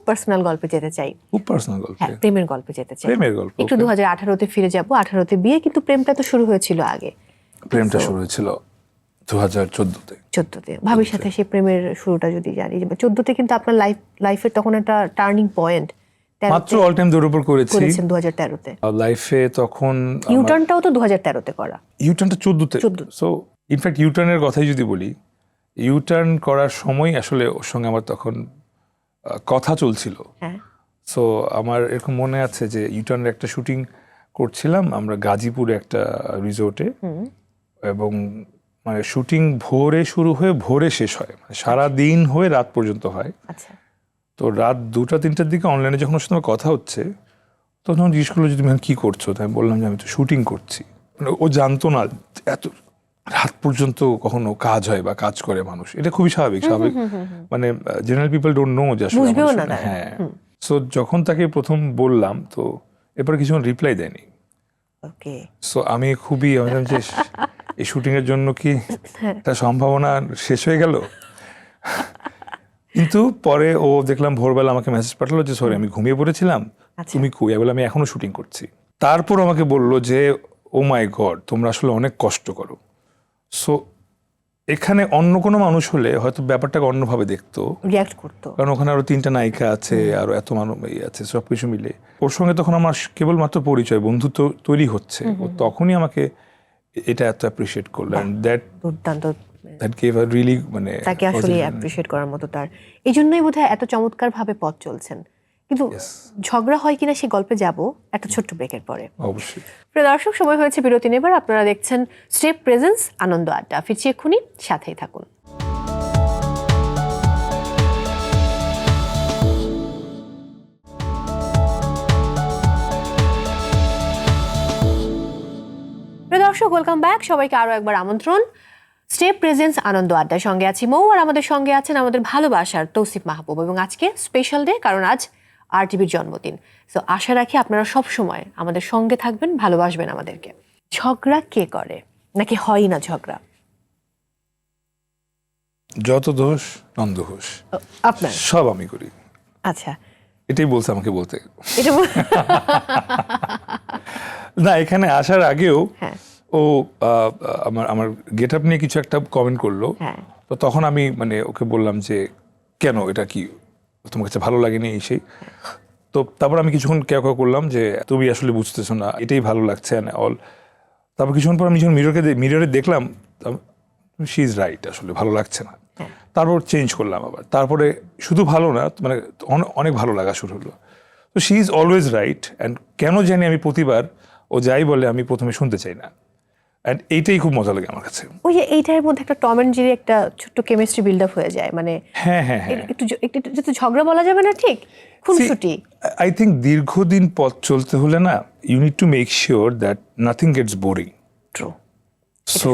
Personal গল্পে যেতে চাই। খুব পার্সোনাল গল্প, হ্যাঁ, প্রেমের গল্পে যেতে চাই। প্রেমের গল্প একটু 2018-তে ফিরে যাব। 18-তে বিয়ে, কিন্তু প্রেমটা তো শুরু হয়েছিল আগে। প্রেমটা শুরু হয়েছিল 2014-তে। 14-তে ভাবির সাথে সেই প্রেমের শুরুটা যদি জানি। 14-তে কিন্তু আপনার লাইফের তখন একটা টার্নিং পয়েন্ট। মাত্র অল টাইম দৌড়ের উপর করেছি করেছেন 2013-তে। লাইফে তখন ইউটার্নটাও তো 2013-তে করা। ইউটার্নটা 14-তে। সো ইনফ্যাক্ট ইউটার্নের কথাই যদি বলি, ইউটার্ন করার সময় আসলে ওর সঙ্গে আমার তখন কথা চলছিল। হ্যাঁ। সো আমার এরকম মনে আছে যে ইউটার্নের একটা শুটিং করছিলাম আমরা গাজীপুরে একটা রিসোর্টে, এবং মানে শুটিং ভোরে শুরু হয়ে ভোরে শেষ হয়, মানে সারা দিন হয়ে রাত পর্যন্ত হয়। আচ্ছা। তো রাত 2টা-3টার দিকে অনলাইনে যখন ওর সাথে আমার কথা হচ্ছে, তখন জিজ্ঞেস করলো যে তুমি কি করছো। তাই আমি বললাম যে আমি তো শুটিং করছি। মানে ও জানতো না এত রাত পর্যন্ত কখনো কাজ হয় বা কাজ করে মানুষ, এটা খুবই স্বাভাবিক। মানে জেনারেল পিপল ডোন্ট নো যে আসলে হ্যাঁ। সো যখন তাকে প্রথম বললাম, তো এরপরে কিছুক্ষণ রিপ্লাই দেয়নি। ওকে। সো আমি খুবই ভাবলাম যে এই শুটিং এর জন্য কি একটা সম্ভাবনা শেষ হয়ে গেল। কিন্তু পরে ও দেখলাম ভোরবেলা আমাকে মেসেজ পাঠালো যে সরি আমি ঘুমিয়ে পড়েছিলাম, তুমি কই? বলে আমি এখনো শুটিং করছি। তারপর আমাকে বললো যে ও মাই গড, তোমরা আসলে অনেক কষ্ট করো। সো এখানে অন্য কোনো মানুষ হলে হয়তো ব্যাপারটাকে অন্যভাবে দেখতো, রিঅ্যাক্ট করতো, কারণ ওখানে আরো 3টা নায়িকা আছে, আরো এত মানুষ আছে, সবকিছু মিলে ওর সঙ্গে তখন আমার কেবলমাত্র পরিচয়, বন্ধুত্ব তৈরি হচ্ছে। ও তখনই আমাকে এটা এত অ্যাপ্রিশিয়েট করলো, and that gave a really, মানে তাকে আসলে অ্যাপ্রিশিয়েট করার মতো তার। এই জন্যই বোধহয় এত চমৎকার ভাবে পথ চলছেন। কিন্তু ঝগড়া হয় কিনা সেই গল্পে যাব একটা ছোট্ট ব্রেকের পরে। অবশ্যই। প্রিয় দর্শক, সময় হয়েছে বিরতি নেবার। আপনারা দেখছেন স্টেপ প্রেজেন্স আনন্দ আড্ডা। ফিরছি এক্ষুনি, সাথেই থাকুন। প্রিয় দর্শক, ওয়েলকাম ব্যাক। সবাইকে আরো একবার আমন্ত্রণ স্টেপ প্রেজেন্স আনন্দ আড্ডার সঙ্গে আছি মৌ, আর আমাদের সঙ্গে আছেন আমাদের ভালোবাসার তৌসিফ মাহবুব। এবং আজকে স্পেশাল ডে, কারণ আজ RTVর জন্মদিন। সো আশা রাখি আপনারা সব সময় আমাদের সঙ্গে থাকবেন, ভালোবাসবেন আমাদেরকে। ঝগড়া কে করে, নাকি হয় না ঝগড়া? যত দোষ নন্দ ঘোষ, আপনার সব আমি করি। আচ্ছা, এটাই বলছে আমাকে বলতে। এটা না, এখানে আসার আগেও হ্যাঁ, ও আমার গেট আপ নিয়ে কিছু একটা কমেন্ট করলো। হ্যাঁ, তো তখন আমি মানে ওকে বললাম যে কেন, এটা কি তোমার কাছে ভালো লাগেনি এই সেই। তো তারপর আমি কিছুক্ষণ কেউ করলাম যে তুমি আসলে বুঝতেছো না, এটাই ভালো লাগছে অল। তারপর কিছুক্ষণ পর আমি যখন মিররে দেখলাম, শি ইজ রাইট, আসলে ভালো লাগছে না। তারপর চেঞ্জ করলাম আবার, তারপরে শুধু ভালো না, মানে অনেক ভালো লাগা শুরু হলো। তো she is always right. And কেন জানি আমি প্রতিবার ও যাই বলে আমি প্রথমে শুনতে চাই না। অ্যান্ড এইটাই খুব মজা লাগে আমার কাছে। ওই যে এইটার মধ্যে একটা টম এন্ড জেরি একটা ছোট্ট কেমিস্ট্রি বিল্ড আপ হয়ে যায়। মানে হ্যাঁ হ্যাঁ হ্যাঁ, একটু ঝগড়া বলা যাবে না, ঠিক খুনসুটি। আই থিঙ্ক দীর্ঘদিন পথ চলতে হলে না, you need to make sure that nothing gets boring. True. So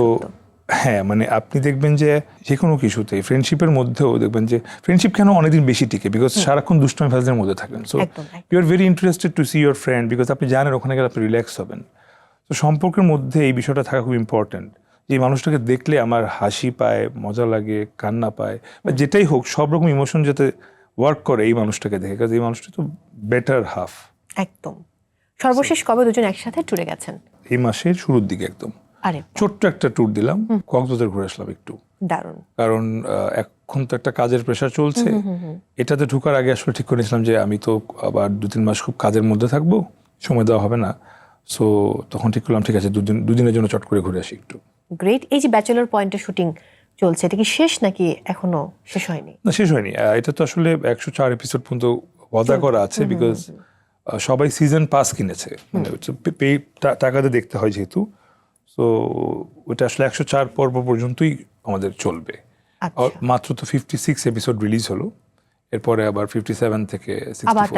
হ্যাঁ, মানে আপনি দেখবেন যে যে কোনো কিছুতে, ফ্রেন্ডশিপের মধ্যেও দেখবেন যে ফ্রেন্ডশিপ কেন অনেকদিন বেশি টিকে, বিকজ সারাক্ষণ দুষ্টমি ফাজলের মধ্যে থাকেন। So you are very interested to see your friend, because আপনি জানেন ওখানে গেলে আপনি রিল্যাক্স হবেন। তো সম্পর্কের মধ্যে এই বিষয়টা থাকা খুব ইম্পর্টেন্ট, যে এই মানুষটাকে দেখলে আমার হাসি পায়, মজা লাগে, কান্না পায়, বা যেটাই হোক সব রকম ইমোশন যাতে ওয়ার্ক করে এই মানুষটাকে দেখে, কারণ এই মানুষটা তো বেটার হাফ। একদম। সর্বশেষ কবে দুজন একসাথে ট্যুরে গেছেন? এই মাসের শুরুর দিকে একদম ছোট্ট একটা ট্যুর দিলাম, কক্সবাজার ঘুরে আসলাম একটু। দারুণ। কারণ এখন তো একটা কাজের প্রেশার চলছে, এটাতে ঢোকার আগে আসলে ঠিক করেছিলাম যে আমি তো আবার 2-3 মাস খুব কাজের মধ্যে থাকবো, সময় দেওয়া হবে না। সো তখন ঠিক করলাম ঠিক আছে দুদিনের জন্য চট করে ঘুরে আসি একটু। গ্রেট। এই যে ব্যাচেলর পয়েন্টে শুটিং চলছে, এটা কি শেষ নাকি এখনো শেষ হয়নি? না, শেষ হয়নি। এটা তো আসলে 104 এপিসোড পর্যন্ত ওয়াদা করা আছে, বিকজ সবাই সিজন পাস কিনেছে, মানে টাকাতে দেখতে হয় যেহেতু। সো ওটা আসলে 104 পর্ব পর্যন্তই আমাদের চলবে। মাত্র তো 56 এপিসোড রিলিজ হলো, এরপরে আবার 57 থেকে 64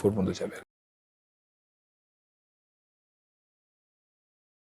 পর্যন্ত যাবে।